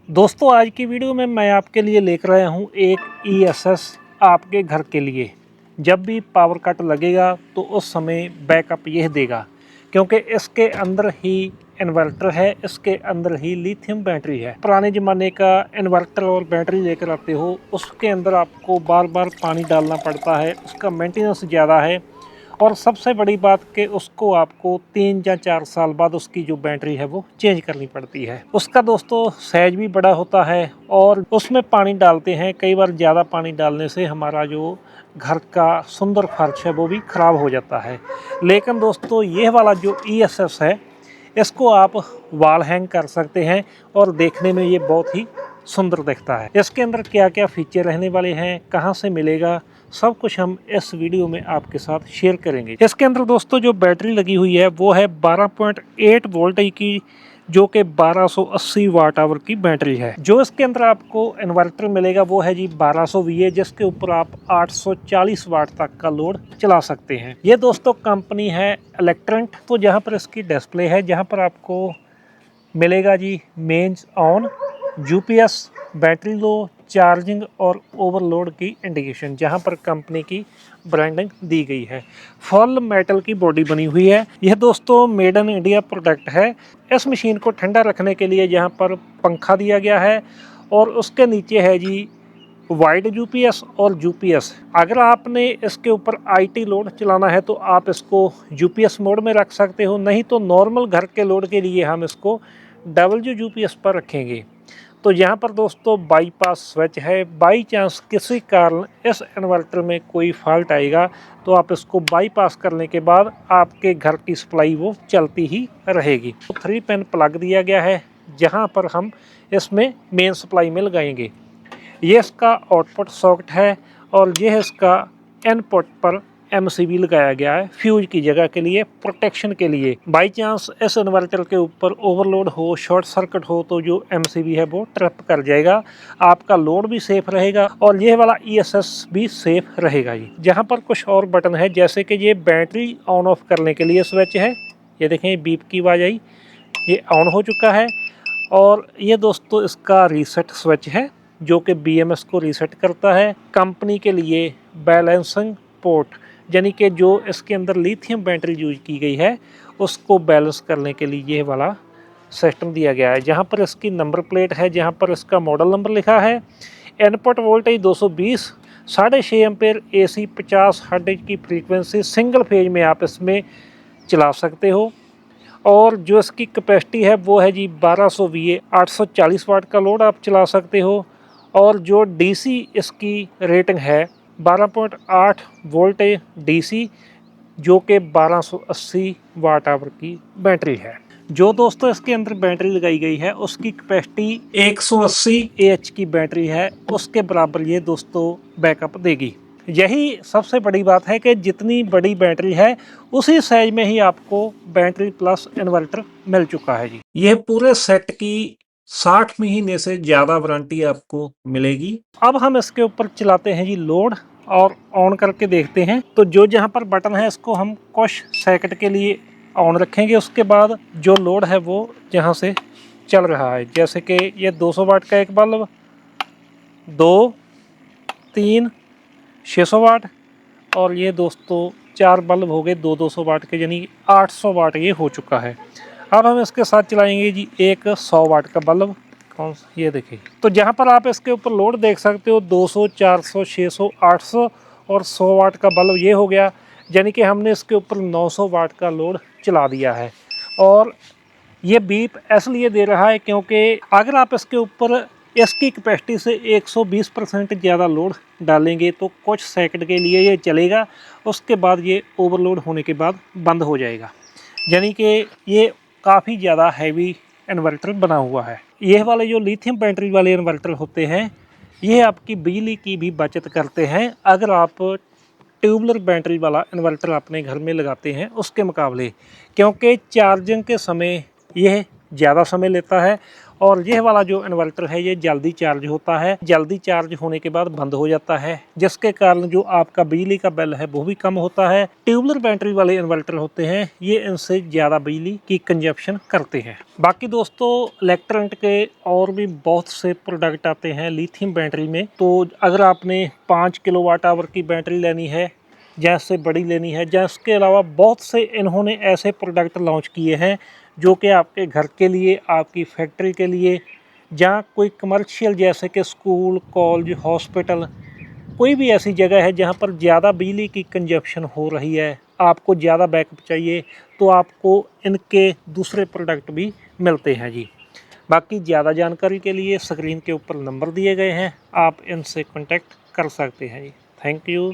दोस्तों आज की वीडियो में मैं आपके लिए लेकर आया हूँ एक ESS आपके घर के लिए। जब भी पावर कट लगेगा तो उस समय बैकअप यह देगा, क्योंकि इसके अंदर ही इन्वर्टर है, इसके अंदर ही लिथियम बैटरी है। पुराने ज़माने का इन्वर्टर और बैटरी लेकर आते हो, उसके अंदर आपको बार बार पानी डालना पड़ता है, उसका मेंटेनेंस ज़्यादा है और सबसे बड़ी बात कि उसको आपको 3 या 4 साल बाद उसकी जो बैटरी है वो चेंज करनी पड़ती है। उसका दोस्तों साइज भी बड़ा होता है और उसमें पानी डालते हैं, कई बार ज़्यादा पानी डालने से हमारा जो घर का सुंदर फर्श है वो भी ख़राब हो जाता है। लेकिन दोस्तों ये वाला जो ESS है, इसको आप वॉल हैंग कर सकते हैं और देखने में ये बहुत ही सुंदर दिखता है। इसके अंदर क्या क्या फीचर रहने वाले हैं, कहाँ से मिलेगा, सब कुछ हम इस वीडियो में आपके साथ शेयर करेंगे। इसके अंदर दोस्तों जो बैटरी लगी हुई है वो है 12.8 वोल्ट की, जो कि 1280 वाट आवर की बैटरी है। जो इसके अंदर आपको इन्वर्टर मिलेगा वो है जी 1200 VA, जिसके ऊपर आप 840 वाट तक का लोड चला सकते हैं। ये दोस्तों कंपनी है इलेक्ट्रेंट। तो जहाँ पर इसकी डिस्प्ले है, जहाँ पर आपको मिलेगा जी mains on, UPS, battery low, charging और ओवरलोड की इंडिकेशन, जहां पर कंपनी की ब्रांडिंग दी गई है। फुल मेटल की बॉडी बनी हुई है। यह दोस्तों मेड इन इंडिया प्रोडक्ट है। इस मशीन को ठंडा रखने के लिए यहाँ पर पंखा दिया गया है और उसके नीचे है जी वाइड UPS और UPS। अगर आपने इसके ऊपर IT लोड चलाना है तो आप इसको UPS मोड में रख सकते हो, नहीं तो नॉर्मल घर के लोड के लिए हम इसको WUPS पर रखेंगे। तो यहाँ पर दोस्तों बाईपास स्विच है। बाई चांस किसी कारण इस इन्वर्टर में कोई फॉल्ट आएगा तो आप इसको बाईपास करने के बाद आपके घर की सप्लाई वो चलती ही रहेगी। तो 3 पिन प्लग दिया गया है, जहाँ पर हम इसमें मेन सप्लाई में लगाएंगे। ये इसका आउटपुट सॉकेट है और ये इसका इनपुट पर MCB लगाया गया है फ्यूज की जगह के लिए, प्रोटेक्शन के लिए। बाई चांस इस इन्वर्टर के ऊपर ओवरलोड हो, शॉर्ट सर्किट हो तो जो MCB है वो ट्रिप कर जाएगा, आपका लोड भी सेफ रहेगा और ये वाला ESS भी सेफ रहेगा। जी जहाँ पर कुछ और बटन है, जैसे कि ये बैटरी ऑन ऑफ करने के लिए स्विच है। ये देखें बीप की आवाज़ आई, ये ऑन हो चुका है। और ये दोस्तों इसका रीसेट स्विच है, जो कि BMS को रीसेट करता है। कंपनी के लिए बैलेंसिंग पोर्ट, यानी कि जो इसके अंदर लिथियम बैटरी यूज की गई है उसको बैलेंस करने के लिए ये वाला सिस्टम दिया गया है। जहाँ पर इसकी नंबर प्लेट है, जहाँ पर इसका मॉडल नंबर लिखा है। Input voltage 220, 6.5 ampere AC, 50 hertz की फ्रीक्वेंसी, सिंगल फेज में आप इसमें चला सकते हो। और जो इसकी कैपेसिटी है वो है जी 1200 VA, 840 वाट का लोड आप चला सकते हो। और जो DC इसकी रेटिंग है 12.8 वोल्ट DC, जो कि 1280 वाट आवर की बैटरी है। जो दोस्तों इसके अंदर बैटरी लगाई गई है उसकी कैपेसिटी 180 AH की बैटरी है, उसके बराबर ये दोस्तों बैकअप देगी। यही सबसे बड़ी बात है कि जितनी बड़ी बैटरी है उसी साइज में ही आपको बैटरी प्लस इन्वर्टर मिल चुका है। जी यह पूरे सेट की 60 महीने से ज़्यादा वारंटी आपको मिलेगी। अब हम इसके ऊपर चलाते हैं जी लोड और ऑन करके देखते हैं। तो जो जहाँ पर बटन है इसको हम कुछ सेकंड के लिए ऑन रखेंगे, उसके बाद जो लोड है वो यहाँ से चल रहा है। जैसे कि ये 200 वाट का एक बल्ब, 2, 3, 600 वाट और ये दोस्तों 4 बल्ब हो गए 200 वाट के, यानी 800 वाट ये हो चुका है। अब हम इसके साथ चलाएंगे जी एक 100 वाट का बल्ब। कौन सा, ये देखिए। तो जहाँ पर आप इसके ऊपर लोड देख सकते हो 200, 400, 600, 800 और 100 वाट का बल्ब ये हो गया, यानी कि हमने इसके ऊपर 900 वाट का लोड चला दिया है। और ये बीप इसलिए दे रहा है क्योंकि अगर आप इसके ऊपर इसकी कैपेसिटी से 120% ज़्यादा लोड डालेंगे तो कुछ सेकंड के लिए ये चलेगा, उसके बाद ये ओवरलोड होने के बाद बंद हो जाएगा। यानी कि ये काफ़ी ज़्यादा हैवी इन्वर्टर बना हुआ है। यह वाले जो लिथियम बैटरी वाले इन्वर्टर होते हैं ये आपकी बिजली की भी बचत करते हैं, अगर आप ट्यूबलर बैटरी वाला इन्वर्टर अपने घर में लगाते हैं उसके मुकाबले, क्योंकि चार्जिंग के समय यह ज़्यादा समय लेता है और यह वाला जो इन्वर्टर है ये जल्दी चार्ज होता है, जल्दी चार्ज होने के बाद बंद हो जाता है, जिसके कारण जो आपका बिजली का बिल है वो भी कम होता है। ट्यूबलर बैटरी वाले इन्वर्टर होते हैं ये इनसे ज़्यादा बिजली की कंजप्शन करते हैं। बाकी दोस्तों इलेक्ट्रॉनिक के और भी बहुत से प्रोडक्ट आते हैं लिथियम बैटरी में। तो अगर आपने 5 किलोवाट आवर की बैटरी लेनी है जैसे बड़ी लेनी है, या इसके अलावा बहुत से इन्होंने ऐसे प्रोडक्ट लॉन्च किए हैं जो कि आपके घर के लिए, आपकी फैक्ट्री के लिए, या कोई कमर्शियल जैसे कि स्कूल, कॉलेज, हॉस्पिटल, कोई भी ऐसी जगह है जहाँ पर ज़्यादा बिजली की कंजप्शन हो रही है, आपको ज़्यादा बैकअप चाहिए, तो आपको इनके दूसरे प्रोडक्ट भी मिलते हैं जी। बाकी ज़्यादा जानकारी के लिए स्क्रीन के ऊपर नंबर दिए गए हैं, आप इनसे कॉन्टेक्ट कर सकते हैं जी। Thank you.